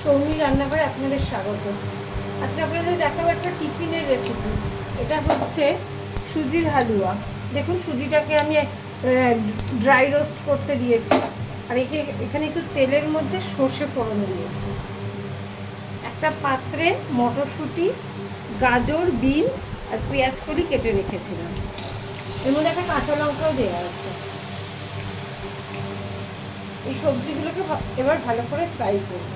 সৌমি রান্নাঘরে আপনাদের স্বাগত। আজকে আপনাদের দেখাবো একটা টিফিনের রেসিপি। এটা হচ্ছে সুজির হালুয়া। দেখুন, সুজিটাকে আমি ড্রাই রোস্ট করতে দিয়েছি, আর এখানে একটু তেলের মধ্যে সর্ষে ফোড়ন দিয়েছি। একটা পাত্রে মটরশুঁটি, গাজর, বিনস আর পেঁয়াজ কলি কেটে রেখেছিলাম। এর মধ্যে একটা কাঁচা লঙ্কাও দেওয়া আছে। এই সবজিগুলোকে এবার ভালো করে ফ্রাই করব,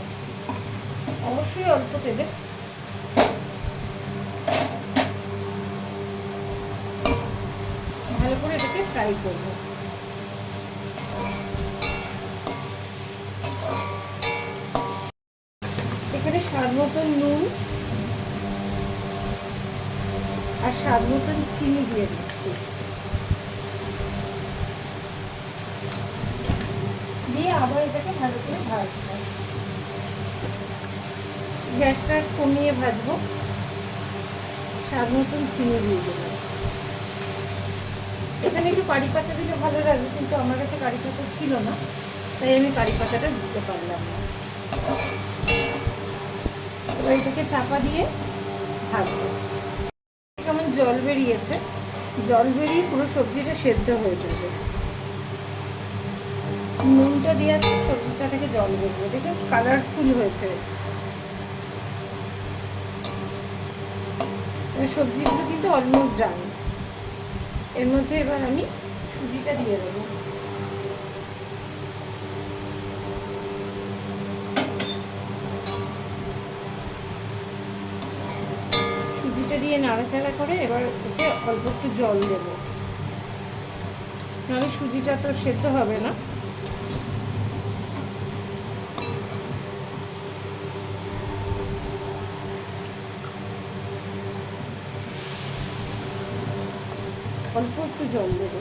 অবশ্যই অল্প তেলে। ভালো করে এটাকে ফ্রাই করব। এখানে স্বাদ মতন নুন আর স্বাদ মতন চিনি দিয়ে দিচ্ছি, দিয়ে আবার এটাকে ভালো করে ভাজবো। গ্যাসটা কমিয়ে ভাজবো। স্বাদ মতন চিনি দিয়ে দেবো। এখানে একটু কারি পাতা দিলে ভালো লাগবে, কিন্তু আমার কাছে কারি পাতা ছিল না, তাই আমি কারি পাতাটা দিতে পারলাম না। এবার এটাকে চাপা দিয়ে ভাজবো। কেমন জল বেরিয়েছে, জল বেরিয়ে পুরো সবজিটা সেদ্ধ হয়ে যাবে। নুনটা দিয়ে আছে, সবজিটা থেকে জল বেরোবে। দেখুন কালারফুল হয়েছে। সবজিগুলো কিন্তু অলমোস্ট ডান। এর মধ্যে এবার আমি সুজিটা দিয়ে দেবো। সুজিটা দিয়ে নাড়াচাড়া করে এবার ওতে অল্প একটু জল দেবো, নাহলে সুজিটা তো সেদ্ধ হবে না। অল্প একটু জল দেবো।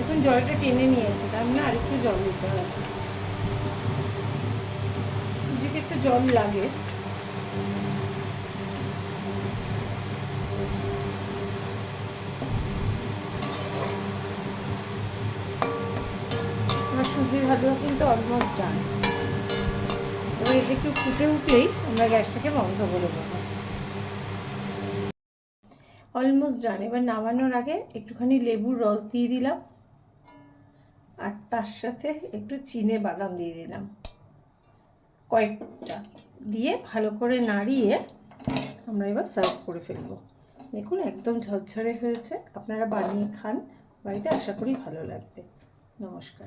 এখন জলটা টেনে নিয়েছে, তার মানে আরেকটু জল দিতে হবে। সুজিতে একটু জল লাগে। আমার সুজির হালুয়া কিন্তু অলমোস্ট ডান। এবার এটা একটু ফুটে উঠলেই আমরা গ্যাসটাকে বন্ধ করে দেবো। Almost done. এবার নামানোর আগে একটুখানি লেবুর রস দিয়ে দিলাম, আর তার সাথে একটু চিনে বাদাম দিয়ে দিলাম কয়েকটা, দিয়ে ভালো করে নাড়িয়ে আমরা এবার সার্ভ করে ফেলবো। দেখুন একদম ঝরঝরে হয়েছে। আপনারা বানিয়ে খান বাড়িতে, আশা করি ভালো লাগবে। নমস্কার।